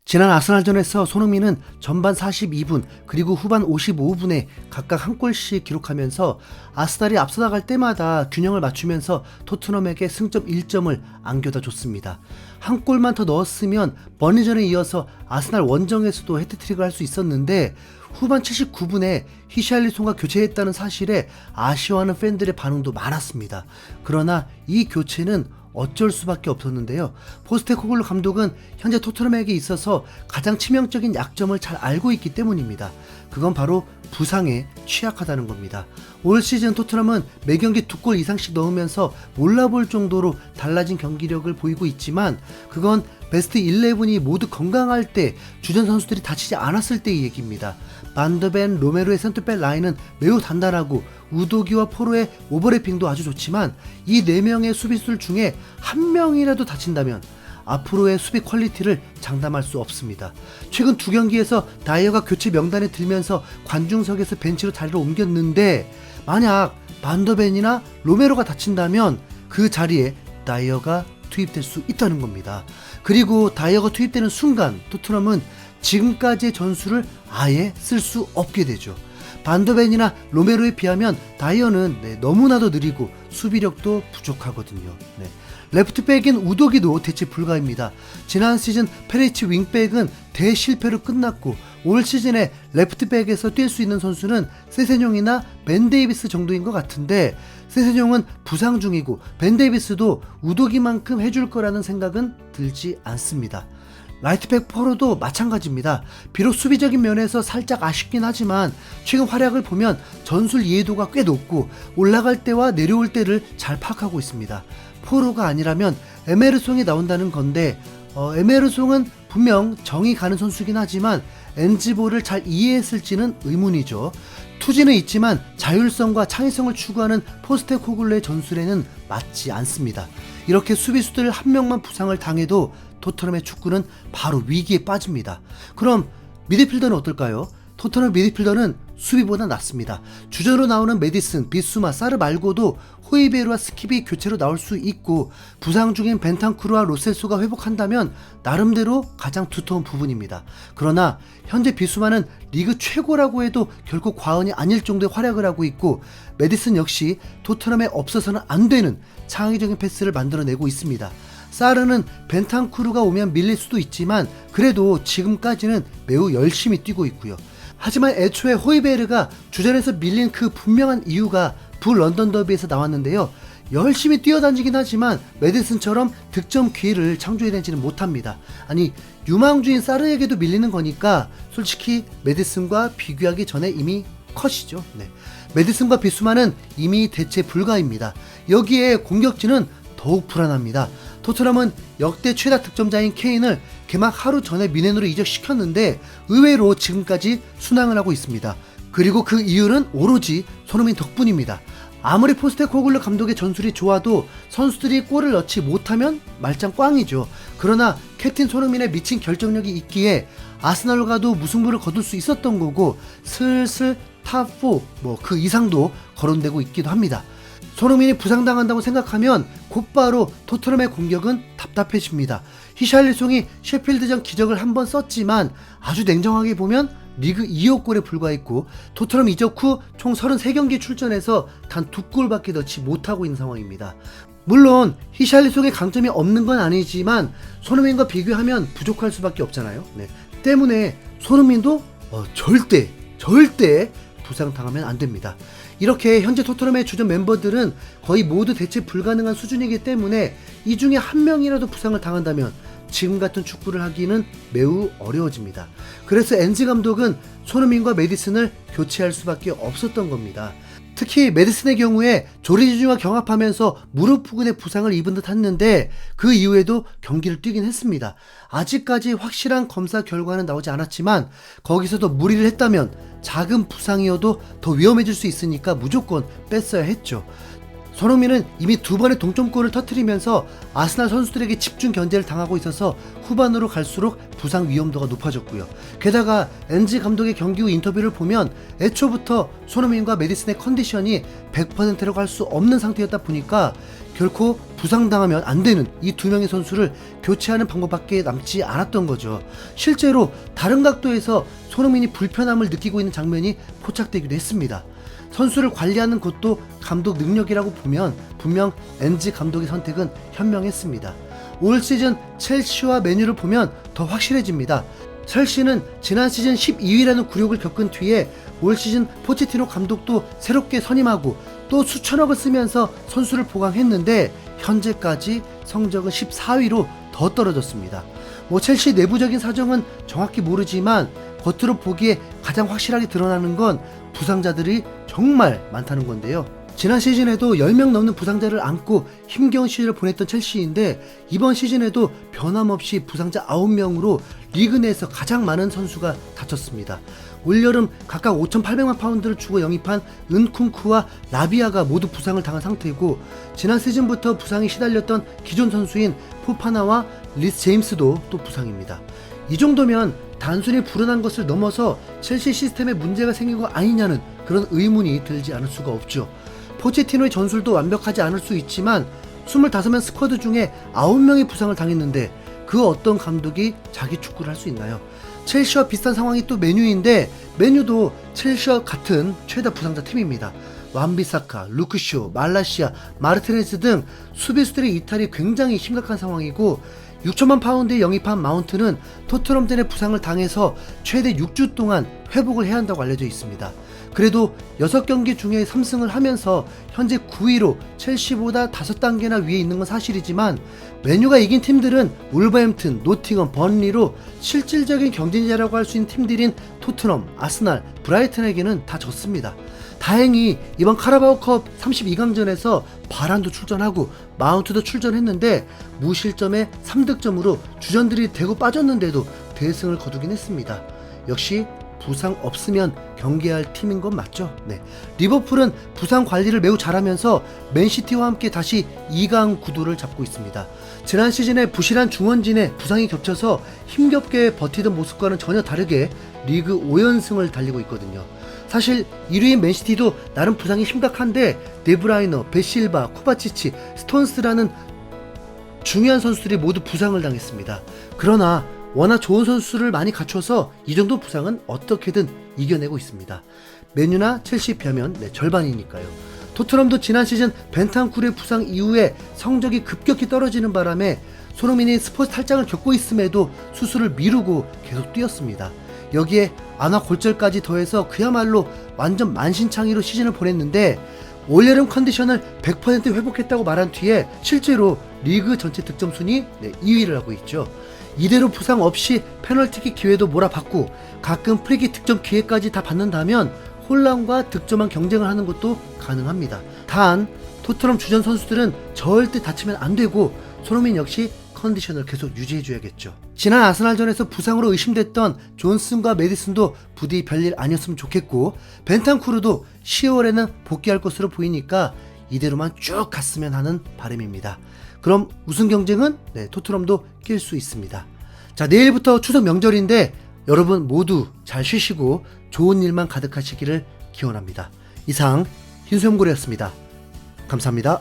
지난 아스날전에서 손흥민은 전반 42분 그리고 후반 55분에 각각 한 골씩 기록하면서 아스날이 앞서 나갈 때마다 균형을 맞추면서 토트넘에게 승점 1점을 안겨다 줬습니다. 한 골만 더 넣었으면 버니전에 이어서 아스날 원정에서도 해트트릭을 할 수 있었는데 후반 79분에 히샬리송과 교체했다는 사실에 아쉬워하는 팬들의 반응도 많았습니다. 그러나 이 교체는 어쩔 수밖에 없었는데요. 포스테코글루 감독은 현재 토트넘에게 있어서 가장 치명적인 약점을 잘 알고 있기 때문입니다. 그건 바로 부상에 취약하다는 겁니다. 올 시즌 토트넘은 매경기 2골 이상씩 넣으면서 몰라볼 정도로 달라진 경기력을 보이고 있지만 그건 베스트 11이 모두 건강할 때 주전 선수들이 다치지 않았을 때의 얘기입니다. 반더벤, 로메로의 센터백 라인은 매우 단단하고 우도기와 포로의 오버래핑도 아주 좋지만 이 4명의 수비수들 중에 한 명이라도 다친다면 앞으로의 수비 퀄리티를 장담할 수 없습니다. 최근 2경기에서 다이어가 교체 명단에 들면서 관중석에서 벤치로 자리를 옮겼는데 만약 반더벤이나 로메로가 다친다면 그 자리에 다이어가 투입될 수 있다는 겁니다. 그리고 다이어가 투입되는 순간 토트넘은 지금까지의 전술을 아예 쓸 수 없게 되죠. 반더벤이나 로메로에 비하면 다이어는 너무나도 느리고 수비력도 부족하거든요. 레프트백인 우도기도 대체 불가입니다. 지난 시즌 페리치 윙백은 대실패로 끝났고 올 시즌에 레프트백에서 뛸 수 있는 선수는 세세뇽이나 벤 데이비스 정도인 것 같은데 세세뇽은 부상 중이고 벤 데이비스도 우도기만큼 해줄 거라는 생각은 들지 않습니다. 라이트백 포로도 마찬가지입니다. 비록 수비적인 면에서 살짝 아쉽긴 하지만 최근 활약을 보면 전술 이해도가 꽤 높고 올라갈 때와 내려올 때를 잘 파악하고 있습니다. 포로가 아니라면 에메르송이 나온다는 건데 에메르송은 분명 정이 가는 선수긴 하지만 엔지볼을 잘 이해했을지는 의문이죠. 투지는 있지만 자율성과 창의성을 추구하는 포스테코글루의 전술에는 맞지 않습니다. 이렇게 수비수들 한 명만 부상을 당해도 토트넘의 축구는 바로 위기에 빠집니다. 그럼 미드필더는 어떨까요? 토트넘 미드필더는 수비보다 낫습니다. 주전으로 나오는 메디슨, 비수마, 사르 말고도 호이베르와 스킵이 교체로 나올 수 있고 부상 중인 벤탄쿠르와 로셀소가 회복한다면 나름대로 가장 두터운 부분입니다. 그러나 현재 비수마는 리그 최고라고 해도 결코 과언이 아닐 정도의 활약을 하고 있고 메디슨 역시 토트넘에 없어서는 안 되는 창의적인 패스를 만들어내고 있습니다. 사르는 벤탄쿠르가 오면 밀릴 수도 있지만 그래도 지금까지는 매우 열심히 뛰고 있고요. 하지만 애초에 호이베르가 주전에서 밀린 그 분명한 이유가 북런던 더비에서 나왔는데요. 열심히 뛰어다니긴 하지만 메디슨처럼 득점 기회를 창조해내지는 못합니다. 아니 유망주인 사르에게도 밀리는 거니까 솔직히 메디슨과 비교하기 전에 이미 컷이죠. 메디슨과 비수마는 이미 대체 불가입니다. 여기에 공격진은 더욱 불안합니다. 토트넘은 역대 최다 득점자인 케인을 개막 하루 전에 미넨으로 이적시켰는데 의외로 지금까지 순항을 하고 있습니다. 그리고 그 이유는 오로지 손흥민 덕분입니다. 아무리 포스테코글루 감독의 전술이 좋아도 선수들이 골을 넣지 못하면 말짱 꽝이죠. 그러나 캡틴 손흥민의 미친 결정력이 있기에 아스날로 가도 무승부를 거둘 수 있었던 거고 슬슬 탑4 그 이상도 거론되고 있기도 합니다. 손흥민이 부상당한다고 생각하면 곧바로 토트넘의 공격은 답답해집니다. 히샬리송이 셰필드전 기적을 한번 썼지만 아주 냉정하게 보면 리그 2호 골에 불과했고 토트넘 이적 후 총 33경기 출전해서 단 2골밖에 넣지 못하고 있는 상황입니다. 물론 히샬리송의 강점이 없는 건 아니지만 손흥민과 비교하면 부족할 수밖에 없잖아요. 때문에 손흥민도 절대 부상당하면 안 됩니다. 이렇게 현재 토트넘의 주전 멤버들은 거의 모두 대체 불가능한 수준이기 때문에 이 중에 한 명이라도 부상을 당한다면 지금 같은 축구를 하기는 매우 어려워집니다. 그래서 엔지 감독은 손흥민과 메디슨을 교체할 수밖에 없었던 겁니다. 특히 메디슨의 경우에 조리지주와 경합하면서 무릎 부근에 부상을 입은 듯 했는데 그 이후에도 경기를 뛰긴 했습니다. 아직까지 확실한 검사 결과는 나오지 않았지만 거기서도 무리를 했다면 작은 부상이어도 더 위험해질 수 있으니까 무조건 뺐어야 했죠. 손흥민은 이미 2번의 동점골을 터뜨리면서 아스날 선수들에게 집중 견제를 당하고 있어서 후반으로 갈수록 부상 위험도가 높아졌고요. 게다가 엔지 감독의 경기 후 인터뷰를 보면 애초부터 손흥민과 메디슨의 컨디션이 100%라고 할 수 없는 상태였다 보니까 결코 부상당하면 안 되는 이 두 명의 선수를 교체하는 방법밖에 남지 않았던 거죠. 실제로 다른 각도에서 손흥민이 불편함을 느끼고 있는 장면이 포착되기도 했습니다. 선수를 관리하는 것도 감독 능력이라고 보면 분명 엔지 감독의 선택은 현명했습니다. 올 시즌 첼시와 맨유를 보면 더 확실해집니다. 첼시는 지난 시즌 12위라는 굴욕을 겪은 뒤에 올 시즌 포체티노 감독도 새롭게 선임하고 또 수천억을 쓰면서 선수를 보강했는데 현재까지 성적은 14위로 더 떨어졌습니다. 첼시 내부적인 사정은 정확히 모르지만 겉으로 보기에 가장 확실하게 드러나는 건 부상자들이 정말 많다는 건데요. 지난 시즌에도 10명 넘는 부상자를 안고 힘겨운 시즌을 보냈던 첼시인데 이번 시즌에도 변함없이 부상자 9명으로 리그 내에서 가장 많은 선수가 다쳤습니다. 올여름 각각 5,800만 파운드를 주고 영입한 은쿵쿠와 라비아가 모두 부상을 당한 상태이고 지난 시즌부터 부상이 시달렸던 기존 선수인 포파나와 리스 제임스도 또 부상입니다. 이 정도면 단순히 불운한 것을 넘어서 첼시 시스템에 문제가 생긴 거 아니냐는 그런 의문이 들지 않을 수가 없죠. 포체티노의 전술도 완벽하지 않을 수 있지만 25명 스쿼드 중에 9명이 부상을 당했는데 그 어떤 감독이 자기 축구를 할 수 있나요? 첼시와 비슷한 상황이 또 맨유인데 맨유도 첼시와 같은 최다 부상자 팀입니다. 완비사카, 루크쇼, 말라시아, 마르티네즈 등 수비수들의 이탈이 굉장히 심각한 상황이고 6천만 파운드에 영입한 마운트는 토트넘전의 부상을 당해서 최대 6주 동안 회복을 해야 한다고 알려져 있습니다. 그래도 6경기 중에 3승을 하면서 현재 9위로 첼시보다 5단계나 위에 있는 건 사실이지만 맨유가 이긴 팀들은 울버햄튼, 노팅엄, 번리로 실질적인 경쟁자라고 할 수 있는 팀들인 토트넘, 아스날, 브라이튼에게는 다 졌습니다. 다행히 이번 카라바오컵 32강전에서 바란도 출전하고 마운트도 출전했는데 무실점에 3득점으로 주전들이 대고 빠졌는데도 대승을 거두긴 했습니다. 역시 부상 없으면 경기할 팀인 건 맞죠? 네. 리버풀은 부상 관리를 매우 잘하면서 맨시티와 함께 다시 2강 구도를 잡고 있습니다. 지난 시즌에 부실한 중원진에 부상이 겹쳐서 힘겹게 버티던 모습과는 전혀 다르게 리그 5연승을 달리고 있거든요. 사실 1위인 맨시티도 나름 부상이 심각한데 데브라이너, 베실바, 코바치치, 스톤스라는 중요한 선수들이 모두 부상을 당했습니다. 그러나 워낙 좋은 선수를 많이 갖춰서 이 정도 부상은 어떻게든 이겨내고 있습니다. 맨유나 첼시에 비하면 절반이니까요. 토트넘도 지난 시즌 벤탄쿠르의 부상 이후에 성적이 급격히 떨어지는 바람에 손흥민이 스포츠 탈장을 겪고 있음에도 수술을 미루고 계속 뛰었습니다. 여기에 안화 골절까지 더해서 그야말로 완전 만신창이로 시즌을 보냈는데 올여름 컨디션을 100% 회복했다고 말한 뒤에 실제로 리그 전체 득점 순위 2위를 하고 있죠. 이대로 부상 없이 페널티킥 기회도 몰아받고 가끔 프리킥 득점 기회까지 다 받는다면 홀란과 득점한 경쟁을 하는 것도 가능합니다. 단 토트넘 주전 선수들은 절대 다치면 안 되고 손흥민 역시 컨디션을 계속 유지해줘야겠죠. 지난 아스날전에서 부상으로 의심됐던 존슨과 메디슨도 부디 별일 아니었으면 좋겠고 벤탄쿠르도 10월에는 복귀할 것으로 보이니까 이대로만 쭉 갔으면 하는 바람입니다. 그럼 우승 경쟁은 토트넘도 낄 수 있습니다. 자, 내일부터 추석 명절인데 여러분 모두 잘 쉬시고 좋은 일만 가득하시기를 기원합니다. 이상 흰수염고래였습니다. 감사합니다.